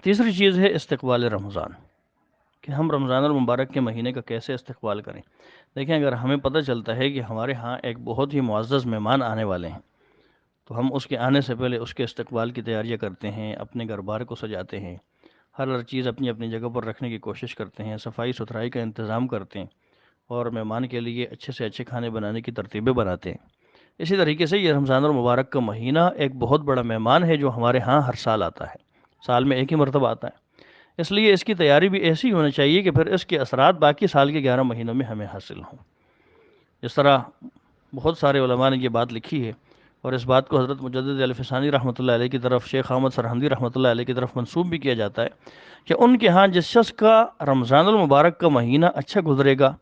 تیسری چیز ہے استقبال رمضان، کہ ہم رمضان المبارک کے مہینے کا کیسے استقبال کریں۔ دیکھیں، اگر ہمیں پتہ چلتا ہے کہ ہمارے ہاں ایک بہت ہی معزز مہمان آنے والے ہیں، تو ہم اس کے آنے سے پہلے اس کے استقبال کی تیاریاں کرتے ہیں، اپنے گھر بار کو سجاتے ہیں، ہر چیز اپنی اپنی جگہ پر رکھنے کی کوشش کرتے ہیں، صفائی ستھرائی کا انتظام کرتے ہیں، اور مہمان کے لیے اچھے سے اچھے کھانے بنانے کی ترتیبیں بناتے ہیں۔ اسی طریقے سے یہ رمضان المبارک کا مہینہ ایک بہت بڑا مہمان ہے جو ہمارے ہاں ہر سال آتا ہے، سال میں ایک ہی مرتبہ آتا ہے، اس لیے اس کی تیاری بھی ایسی ہونی چاہیے کہ پھر اس کے اثرات باقی سال کے 11 مہینوں میں ہمیں حاصل ہوں۔ اس طرح بہت سارے علماء نے یہ بات لکھی ہے، اور اس بات کو حضرت مجدد الفسانی رحمۃ اللہ علیہ کی طرف، شیخ احمد سرہندی رحمۃ اللہ علیہ کی طرف منسوب بھی کیا جاتا ہے کہ ان کے ہاں جس شخص کا رمضان المبارک کا مہینہ اچھا گزرے گا،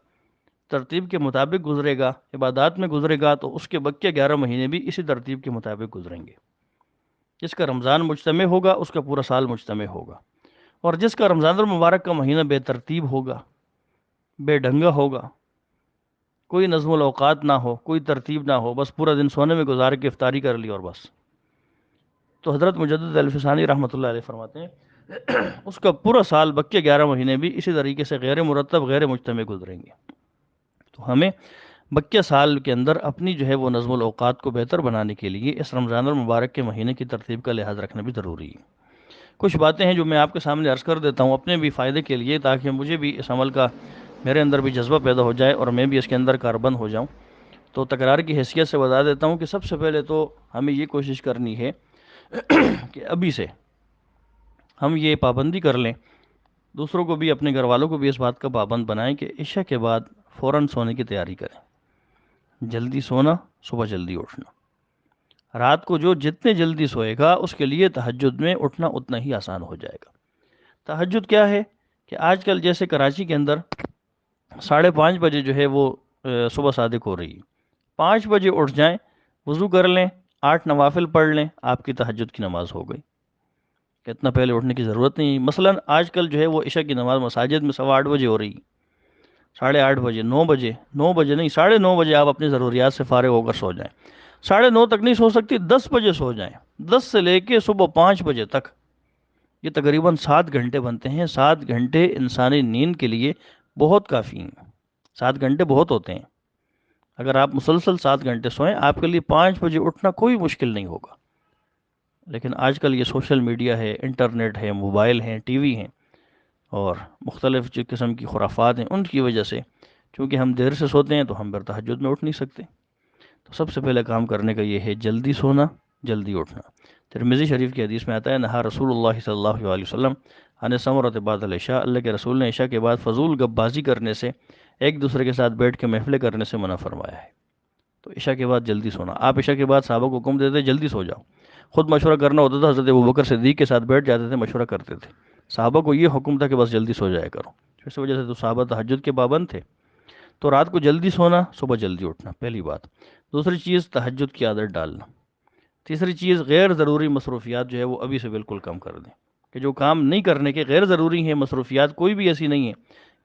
ترتیب کے مطابق گزرے گا، عبادات میں گزرے گا، تو اس کے بقیہ 11 مہینے بھی اسی ترتیب کے مطابق گزریں گے۔ جس کا رمضان مجتمع ہوگا اس کا پورا سال مجتمع ہوگا، اور جس کا رمضان المبارک کا مہینہ بے ترتیب ہوگا، بے ڈھنگا ہوگا، کوئی نظم الاوقات نہ ہو، کوئی ترتیب نہ ہو، بس پورا دن سونے میں گزار کے افطاری کر لی اور بس، تو حضرت مجدد الفسانی رحمۃ اللہ علیہ فرماتے ہیں اس کا پورا سال بقیہ 11 مہینے بھی اسی طریقے سے غیر مرتب، غیر مجتمع گزریں گے۔ تو ہمیں بقیہ سال کے اندر اپنی جو ہے وہ نظم الاوقات کو بہتر بنانے کے لیے اس رمضان المبارک کے مہینے کی ترتیب کا لحاظ رکھنا بھی ضروری ہے۔ کچھ باتیں ہیں جو میں آپ کے سامنے عرض کر دیتا ہوں اپنے بھی فائدے کے لیے، تاکہ مجھے بھی اس عمل کا، میرے اندر بھی جذبہ پیدا ہو جائے اور میں بھی اس کے اندر کاربند ہو جاؤں۔ تو تکرار کی حیثیت سے بتا دیتا ہوں کہ سب سے پہلے تو ہمیں یہ کوشش کرنی ہے کہ ابھی سے ہم یہ پابندی کر لیں، دوسروں کو بھی، اپنے گھر والوں کو بھی اس بات کا پابند بنائیں کہ عشاء کے بعد فوراً سونے کی تیاری کریں، جلدی سونا، صبح جلدی اٹھنا۔ رات کو جو جتنے جلدی سوئے گا اس کے لیے تہجد میں اٹھنا اتنا ہی آسان ہو جائے گا۔ تہجد کیا ہے کہ آج کل جیسے کراچی کے اندر 5:30 بجے جو ہے وہ صبح صادق ہو رہی ہے، 5 بجے اٹھ جائیں، وضو کر لیں، 8 نوافل پڑھ لیں، آپ کی تہجد کی نماز ہو گئی، کہ اتنا پہلے اٹھنے کی ضرورت نہیں۔ مثلا آج کل جو ہے وہ عشاء کی نماز مساجد میں 8:15 بجے ہو رہی ہے، 8:30 بجے، 9 بجے، 9 بجے نہیں، 9:30 بجے آپ اپنی ضروریات سے فارغ ہو کر سو جائیں۔ 9:30 تک نہیں سو سکتی، 10 بجے سو جائیں، 10 سے لے کے صبح 5 بجے تک، یہ تقریباً 7 گھنٹے بنتے ہیں۔ 7 گھنٹے انسانی نیند کے لیے بہت کافی ہیں، 7 گھنٹے بہت ہوتے ہیں۔ اگر آپ مسلسل 7 گھنٹے سوئیں، آپ کے لیے 5 بجے اٹھنا کوئی مشکل نہیں ہوگا۔ لیکن آج کل یہ سوشل میڈیا ہے، انٹرنیٹ ہے، موبائل ہیں، ٹی وی ہیں، اور مختلف جو قسم کی خرافات ہیں، ان کی وجہ سے چونکہ ہم دیر سے سوتے ہیں تو ہم پھر تہجد میں اٹھ نہیں سکتے۔ تو سب سے پہلے کام کرنے کا یہ ہے جلدی سونا، جلدی اٹھنا۔ ترمذی شریف کی حدیث میں آتا ہے، نہا رسول اللہ صلی اللہ علیہ وسلم عن ثمرۃ بعد العشاء، اللہ کے رسول نے عشاء کے بعد فضول گپ بازی کرنے سے، ایک دوسرے کے ساتھ بیٹھ کے محفلیں کرنے سے منع فرمایا ہے۔ تو عشاء کے بعد جلدی سونا، آپ عشاء کے بعد صحابہ کو حکم دیتے جلدی سو جاؤ، خود مشورہ کرنا ہوتا تھا حضرت ابوبکر صدیق کے ساتھ بیٹھ جاتے تھے، مشورہ کرتے تھے، صحابہ کو یہ حکم تھا کہ بس جلدی سو جایا کرو، اس وجہ سے تو صحابہ تہجد کے پابند تھے۔ تو رات کو جلدی سونا، صبح جلدی اٹھنا، پہلی بات۔ دوسری چیز تہجد کی عادت ڈالنا۔ تیسری چیز غیر ضروری مصروفیات جو ہے وہ ابھی سے بالکل کم کر دیں، کہ جو کام نہیں کرنے کے، غیر ضروری ہیں مصروفیات، کوئی بھی ایسی نہیں ہے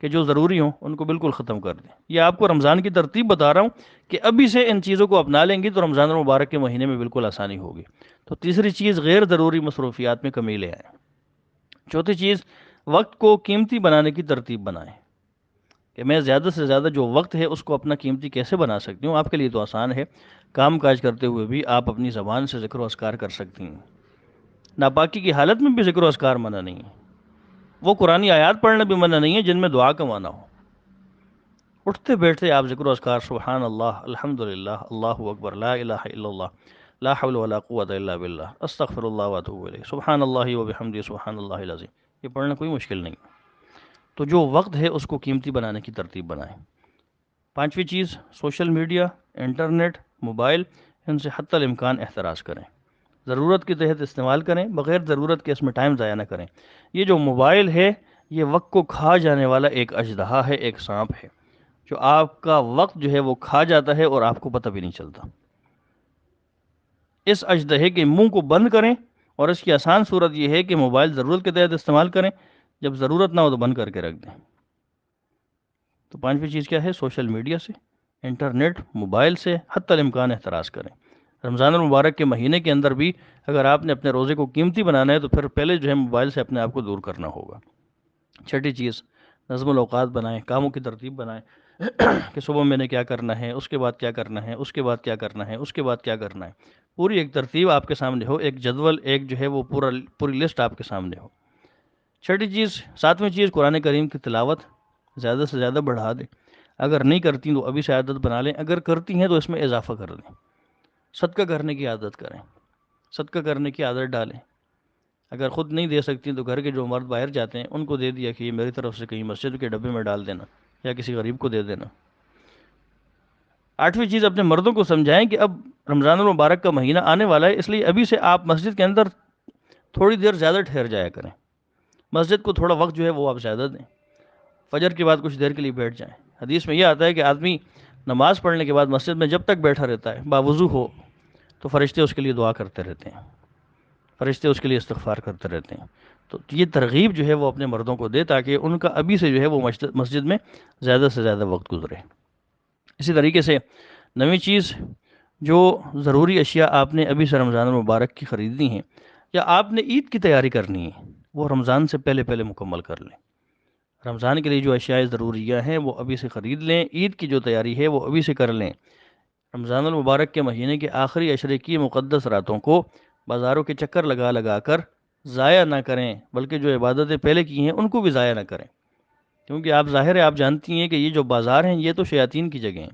کہ جو ضروری ہوں، ان کو بالکل ختم کر دیں۔ یہ آپ کو رمضان کی ترتیب بتا رہا ہوں کہ ابھی سے ان چیزوں کو اپنا لیں گی تو رمضان المبارک کے مہینے میں بالکل آسانی ہوگی۔ تو تیسری چیز غیر ضروری مصروفیات میں کمی لے آئیں۔ چوتھی چیز وقت کو قیمتی بنانے کی ترتیب بنائیں، کہ میں زیادہ سے زیادہ جو وقت ہے اس کو اپنا قیمتی کیسے بنا سکتی ہوں۔ آپ کے لیے تو آسان ہے، کام کاج کرتے ہوئے بھی آپ اپنی زبان سے ذکر و اذکار کر سکتی ہیں، ناپاکی کی حالت میں بھی ذکر و اذکار منع نہیں ہے، وہ قرآنی آیات پڑھنا بھی منع نہیں ہے جن میں دعا کا معنی ہو۔ اٹھتے بیٹھتے آپ ذکر و اذکار، سبحان اللہ، الحمدللہ، اللہ اکبر، لا الہ الا اللہ، لا حول ولا قوت الا باللہ، استغفر اللہ واتوب الیہ، سبحان اللہ وبحمدہ، سبحان اللہ العظیم، یہ پڑھنا کوئی مشکل نہیں۔ تو جو وقت ہے اس کو قیمتی بنانے کی ترتیب بنائیں۔ پانچویں چیز سوشل میڈیا، انٹرنیٹ، موبائل، ان سے حتی الامکان احتراز کریں، ضرورت کے تحت استعمال کریں، بغیر ضرورت کے اس میں ٹائم ضائع نہ کریں۔ یہ جو موبائل ہے یہ وقت کو کھا جانے والا ایک اژدہا ہے، ایک سانپ ہے، جو آپ کا وقت جو ہے وہ کھا جاتا ہے اور آپ کو پتہ بھی نہیں چلتا۔ اس اژدہے کے منہ کو بند کریں، اور اس کی آسان صورت یہ ہے کہ موبائل ضرورت کے تحت استعمال کریں، جب ضرورت نہ ہو تو بند کر کے رکھ دیں۔ تو پانچویں چیز کیا ہے؟ سوشل میڈیا سے، انٹرنیٹ، موبائل سے حتی الامکان احتراز کریں۔ رمضان المبارک کے مہینے کے اندر بھی اگر آپ نے اپنے روزے کو قیمتی بنانا ہے تو پھر پہلے جو ہے موبائل سے اپنے آپ کو دور کرنا ہوگا۔ چھٹی چیز، نظم الاوقات بنائیں، کاموں کی ترتیب بنائیں کہ صبح میں نے کیا کرنا ہے، اس کے بعد کیا کرنا ہے، اس کے بعد کیا کرنا ہے، اس کے بعد کیا کرنا ہے، پوری ایک ترتیب آپ کے سامنے ہو، ایک جدول، ایک جو ہے وہ پوری لسٹ آپ کے سامنے ہو۔ چھٹی چیز، ساتویں چیز، قرآن کریم کی تلاوت زیادہ سے زیادہ بڑھا دیں۔ اگر نہیں کرتی تو ابھی سے عادت بنا لیں، اگر کرتی ہیں تو اس میں اضافہ کر دیں۔ صدقہ کرنے کی عادت کریں، صدقہ کرنے کی عادت ڈالیں۔ اگر خود نہیں دے سکتی تو گھر کے جو مرد باہر جاتے ہیں ان کو دے دیا کہ یہ میری طرف سے کہیں مسجد کے ڈبے میں ڈال دینا یا کسی غریب کو دے دینا۔ آٹھویں چیز، اپنے مردوں کو سمجھائیں کہ اب رمضان المبارک کا مہینہ آنے والا ہے، اس لیے ابھی سے آپ مسجد کے اندر تھوڑی دیر زیادہ ٹھہر جایا کریں۔ مسجد کو تھوڑا وقت جو ہے وہ آپ زیادہ دیں، فجر کے بعد کچھ دیر کے لیے بیٹھ جائیں۔ حدیث میں یہ آتا ہے کہ آدمی نماز پڑھنے کے بعد مسجد میں جب تک بیٹھا رہتا ہے باوضو ہو تو فرشتے اس کے لیے دعا کرتے رہتے ہیں، فرشتے اس کے لیے استغفار کرتے رہتے ہیں۔ تو یہ ترغیب جو ہے وہ اپنے مردوں کو دے تاکہ ان کا ابھی سے جو ہے وہ مسجد میں زیادہ سے زیادہ وقت گزرے۔ اسی طریقے سے نویں چیز، جو ضروری اشیاء آپ نے ابھی سے رمضان المبارک کی خریدنی ہیں یا آپ نے عید کی تیاری کرنی ہے وہ رمضان سے پہلے پہلے مکمل کر لیں۔ رمضان کے لیے جو اشیاء ضروریہ ہیں وہ ابھی سے خرید لیں، عید کی جو تیاری ہے وہ ابھی سے کر لیں۔ رمضان المبارک کے مہینے کے آخری عشرے کی مقدس راتوں کو بازاروں کے چکر لگا لگا کر ضائع نہ کریں، بلکہ جو عبادتیں پہلے کی ہیں ان کو بھی ضائع نہ کریں، کیونکہ آپ ظاہر ہے آپ جانتی ہیں کہ یہ جو بازار ہیں یہ تو شیاطین کی جگہ ہیں،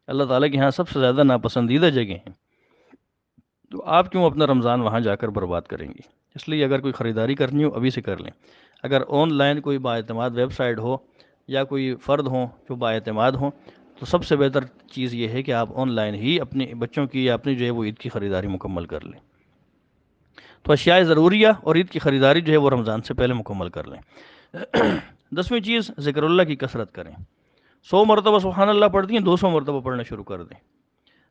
اللہ تعالیٰ کے ہاں سب سے زیادہ ناپسندیدہ جگہ ہیں، تو آپ کیوں اپنا رمضان وہاں جا کر برباد کریں گے؟ اس لیے اگر کوئی خریداری کرنی ہو ابھی سے کر لیں۔ اگر آن لائن کوئی بااعتماد ویب سائٹ ہو یا کوئی فرد ہوں جو بااعتماد ہوں تو سب سے بہتر چیز یہ ہے کہ آپ آن لائن ہی اپنے بچوں کی یا اپنی جو ہے وہ عید کی خریداری مکمل کر لیں۔ تو اشیاء ضروریہ اور عید کی خریداری جو ہے وہ رمضان سے پہلے مکمل کر لیں۔ 10ویں چیز، ذکر اللہ کی کثرت کریں۔ 100 مرتبہ سبحان اللہ پڑھتی ہیں 200 مرتبہ پڑھنا شروع کر دیں۔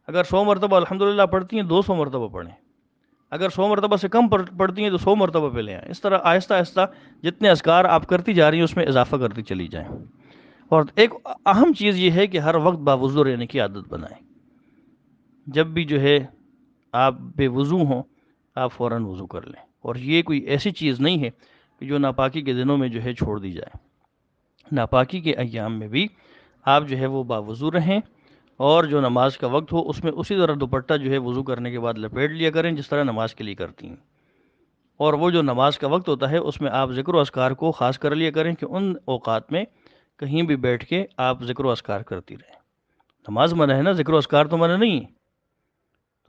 اگر 100 مرتبہ الحمدللہ پڑھتی ہیں 200 مرتبہ پڑھیں۔ اگر 100 مرتبہ سے کم پڑھتی ہیں تو 100 مرتبہ پہ لے آئیں۔ اس طرح آہستہ آہستہ جتنے اذکار آپ کرتی جا رہی ہیں اس میں اضافہ کرتی چلی جائیں۔ اور ایک اہم چیز یہ ہے کہ ہر وقت باوضو رہنے کی عادت بنائیں۔ جب بھی جو ہے آپ بے وضو ہوں آپ فوراً وضو کر لیں، اور یہ کوئی ایسی چیز نہیں ہے کہ جو ناپاکی کے دنوں میں جو ہے چھوڑ دی جائے۔ ناپاکی کے ایام میں بھی آپ جو ہے وہ باوضو رہیں، اور جو نماز کا وقت ہو اس میں اسی طرح دوپٹہ جو ہے وضو کرنے کے بعد لپیٹ لیا کریں جس طرح نماز کے لیے کرتی ہیں، اور وہ جو نماز کا وقت ہوتا ہے اس میں آپ ذکر و اذکار کو خاص کر لیا کریں کہ ان اوقات میں کہیں بھی بیٹھ کے آپ ذکر و اذکار کرتی رہیں۔ نماز منع ہے نا، ذکر و اذکار تو منع نہیں ہے،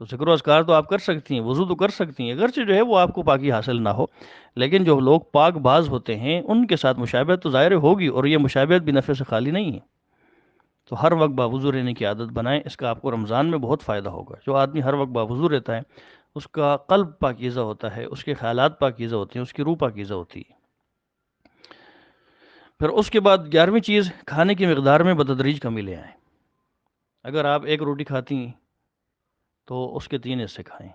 تو ذکر و اذکار تو آپ کر سکتی ہیں، وضو تو کر سکتی ہیں، اگرچہ جو ہے وہ آپ کو پاکی حاصل نہ ہو، لیکن جو لوگ پاک باز ہوتے ہیں ان کے ساتھ مشابہت تو ظاہر ہوگی، اور یہ مشابہت بھی نفع سے خالی نہیں ہے۔ تو ہر وقت باوضو رہنے کی عادت بنائیں، اس کا آپ کو رمضان میں بہت فائدہ ہوگا۔ جو آدمی ہر وقت باوضو رہتا ہے اس کا قلب پاکیزہ ہوتا ہے، اس کے خیالات پاکیزہ ہوتے ہیں، اس کی روح پاکیزہ ہوتی ہے۔ پھر اس کے بعد 11ویں چیز، کھانے کی مقدار میں بتدریج کمی لے آئیں۔ اگر آپ ایک روٹی کھاتی ہیں تو اس کے 3 حصے کھائیں،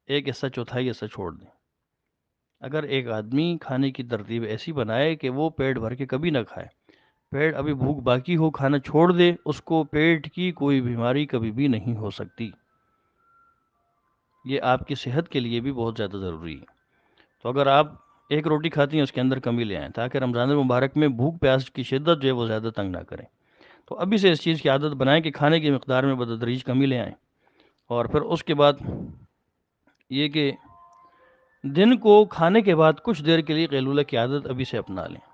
ایک حصہ چوتھائی حصہ چھوڑ دیں۔ اگر ایک آدمی کھانے کی ترتیب ایسی بنائے کہ وہ پیٹ بھر کے کبھی نہ کھائے، پیٹ ابھی بھوک باقی ہو کھانا چھوڑ دے، اس کو پیٹ کی کوئی بیماری کبھی بھی نہیں ہو سکتی۔ یہ آپ کی صحت کے لیے بھی بہت زیادہ ضروری ہے۔ تو اگر آپ ایک روٹی کھاتی ہیں اس کے اندر کمی لے آئیں تاکہ رمضان المبارک میں بھوک پیاس کی شدت جو ہے وہ زیادہ تنگ نہ کریں۔ تو ابھی سے اس چیز کی عادت بنائیں کہ کھانے کی مقدار میں بتدریج کمی لے آئیں۔ اور پھر اس کے بعد یہ کہ دن کو کھانے کے بعد کچھ دیر کے لیے قیلولہ کی عادت ابھی سے اپنا لیں۔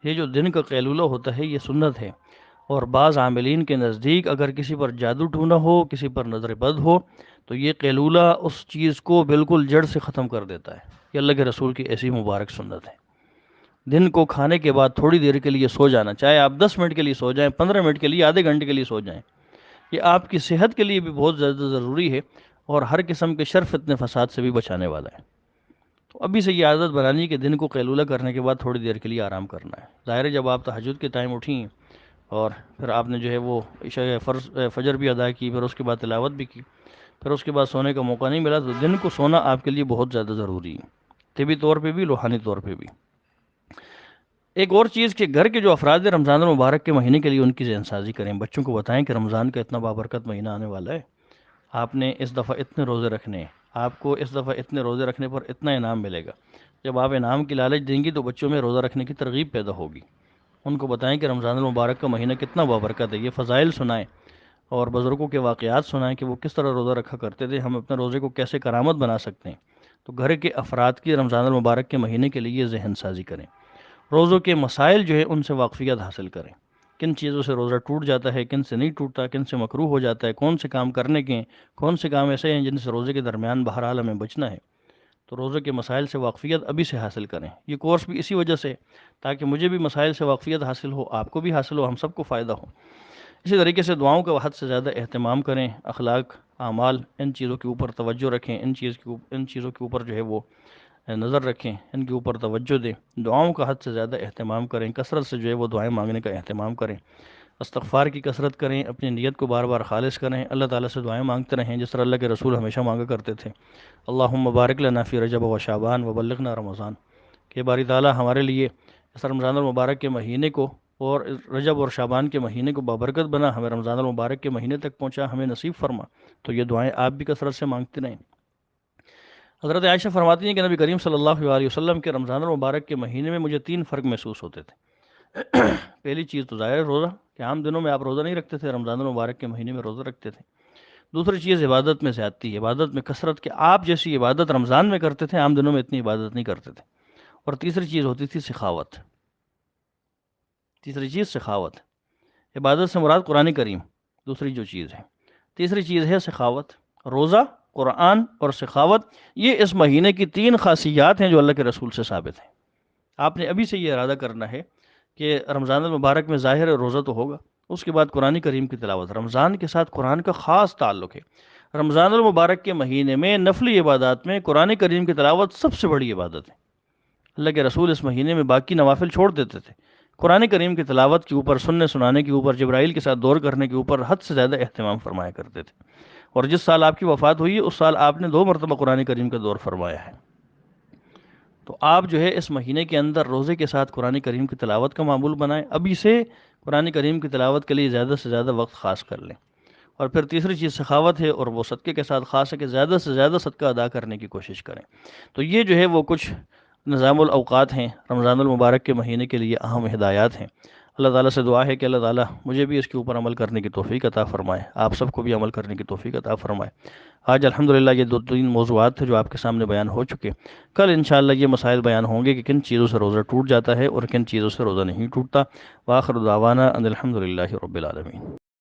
یہ جو دن کا قیلولہ ہوتا ہے یہ سنت ہے، اور بعض عاملین کے نزدیک اگر کسی پر جادو ٹونا ہو، کسی پر نظر بد ہو تو یہ قیلولہ اس چیز کو بالکل جڑ سے ختم کر دیتا ہے۔ یہ اللہ کے رسول کی ایسی مبارک سنت ہے۔ دن کو کھانے کے بعد تھوڑی دیر کے لیے سو جانا، چاہے آپ 10 منٹ کے لیے سو جائیں، 15 منٹ کے لیے، آدھے گھنٹے کے لیے سو جائیں، یہ آپ کی صحت کے لیے بھی بہت زیادہ ضروری ہے، اور ہر قسم کے شر فتنے فساد سے بھی بچانے والا ہے۔ تو ابھی سے یہ عادت بنانی کہ دن کو قیلولہ کرنے کے بعد تھوڑی دیر کے لیے آرام کرنا ہے۔ ظاہر ہے جب آپ تہجد کے ٹائم اٹھیں اور پھر آپ نے جو ہے وہ عشاء فجر بھی ادا کی، پھر اس کے بعد تلاوت بھی کی، پھر اس کے بعد سونے کا موقع نہیں ملا، تو دن کو سونا آپ کے لیے بہت زیادہ ضروری ہے، طبی طور پہ بھی، روحانی طور پہ بھی۔ ایک اور چیز کہ گھر کے جو افراد ہیں رمضان المبارک کے مہینے کے لیے ان کی ذہن سازی کریں، بچوں کو بتائیں کہ رمضان کا اتنا بابرکت مہینہ آنے والا ہے، آپ نے اس دفعہ اتنے روزے رکھنے ہیں، آپ کو اس دفعہ اتنے روزے رکھنے پر اتنا انعام ملے گا۔ جب آپ انعام کی لالچ دیں گی تو بچوں میں روزہ رکھنے کی ترغیب پیدا ہوگی۔ ان کو بتائیں کہ رمضان المبارک کا مہینہ کتنا بابرکت ہے، یہ فضائل سنائیں اور بزرگوں کے واقعات سنائیں کہ وہ کس طرح روزہ رکھا کرتے تھے، ہم اپنے روزے کو کیسے کرامت بنا سکتے ہیں۔ تو گھر کے افراد کی رمضان المبارک کے مہینے کے لیے ذہن سازی کریں، روزوں کے مسائل جو ہے ان سے واقفیت حاصل کریں، کن چیزوں سے روزہ ٹوٹ جاتا ہے، کن سے نہیں ٹوٹتا، کن سے مکروہ ہو جاتا ہے، کون سے کام کرنے کے ہیں، کون سے کام ایسے ہیں جن سے روزے کے درمیان بہرحال ہمیں بچنا ہے۔ تو روزے کے مسائل سے واقفیت ابھی سے حاصل کریں۔ یہ کورس بھی اسی وجہ سے تاکہ مجھے بھی مسائل سے واقفیت حاصل ہو، آپ کو بھی حاصل ہو، ہم سب کو فائدہ ہو۔ اسی طریقے سے دعاؤں کا حد سے زیادہ اہتمام کریں، اخلاق، اعمال، ان چیزوں کے اوپر توجہ رکھیں، ان چیزوں کے اوپر جو ہے وہ نظر رکھیں، ان کے اوپر توجہ دیں، دعاؤں کا حد سے زیادہ اہتمام کریں، کثرت سے جو ہے وہ دعائیں مانگنے کا اہتمام کریں، استغفار کی کثرت کریں، اپنی نیت کو بار بار خالص کریں، اللہ تعالیٰ سے دعائیں مانگتے رہیں جس طرح اللہ کے رسول ہمیشہ مانگا کرتے تھے، اللہم بارک لنا فی رجب و شعبان وبلغنا رمضان، کہ باری تعالیٰ ہمارے لیے اس رمضان المبارک کے مہینے کو اور رجب اور شعبان کے مہینے کو بابرکت بنا، ہمیں رمضان المبارک کے مہینے تک پہنچا، ہمیں نصیب فرما۔ تو یہ دعائیں آپ بھی کثرت سے مانگتے رہیں۔ حضرت عائشہ فرماتی ہیں کہ نبی کریم صلی اللہ علیہ وسلم کے رمضان المبارک کے مہینے میں مجھے 3 فرق محسوس ہوتے تھے۔ پہلی چیز تو ظاہر ہے روزہ، کہ عام دنوں میں آپ روزہ نہیں رکھتے تھے، رمضان المبارک کے مہینے میں روزہ رکھتے تھے۔ دوسری چیز عبادت میں زیادتی، عبادت میں کثرت، کہ آپ جیسی عبادت رمضان میں کرتے تھے عام دنوں میں اتنی عبادت نہیں کرتے تھے۔ اور تیسری چیز ہوتی تھی سخاوت، تیسری چیز سخاوت، عبادت سے مراد قرآن کریم دوسری جو چیز ہے، تیسری چیز ہے سخاوت، روزہ، قرآن اور سخاوت، یہ اس مہینے کی 3 خاصیات ہیں جو اللہ کے رسول سے ثابت ہیں۔ آپ نے ابھی سے یہ ارادہ کرنا ہے کہ رمضان المبارک میں ظاہر روزہ تو ہوگا، اس کے بعد قرآن کریم کی تلاوت، رمضان کے ساتھ قرآن کا خاص تعلق ہے۔ رمضان المبارک کے مہینے میں نفلی عبادات میں قرآن کریم کی تلاوت سب سے بڑی عبادت ہے۔ اللہ کے رسول اس مہینے میں باقی نوافل چھوڑ دیتے تھے، قرآن کریم کی تلاوت کے اوپر، سننے سنانے کے اوپر، جبرائیل کے ساتھ دور کرنے کے اوپر حد سے زیادہ اہتمام فرمایا کرتے تھے۔ اور جس سال آپ کی وفات ہوئی ہے اس سال آپ نے 2 مرتبہ قرآن کریم کا دور فرمایا ہے۔ تو آپ جو ہے اس مہینے کے اندر روزے کے ساتھ قرآن کریم کی تلاوت کا معمول بنائیں، ابھی سے قرآن کریم کی تلاوت کے لیے زیادہ سے زیادہ وقت خاص کر لیں۔ اور پھر تیسری چیز سخاوت ہے، اور وہ صدقے کے ساتھ خاص ہے کہ زیادہ سے زیادہ صدقہ ادا کرنے کی کوشش کریں۔ تو یہ جو ہے وہ کچھ نظام الاوقات ہیں رمضان المبارک کے مہینے کے لیے اہم ہدایات ہیں۔ اللہ تعالیٰ سے دعا ہے کہ اللہ تعالیٰ مجھے بھی اس کے اوپر عمل کرنے کی توفیق عطا فرمائے، آپ سب کو بھی عمل کرنے کی توفیق عطا فرمائے۔ آج الحمدللہ یہ 2-3 موضوعات تھے جو آپ کے سامنے بیان ہو چکے۔ کل انشاءاللہ یہ مسائل بیان ہوں گے کہ کن چیزوں سے روزہ ٹوٹ جاتا ہے اور کن چیزوں سے روزہ نہیں ٹوٹتا۔ وآخر دعوانا ان الحمدللہ رب العالمین۔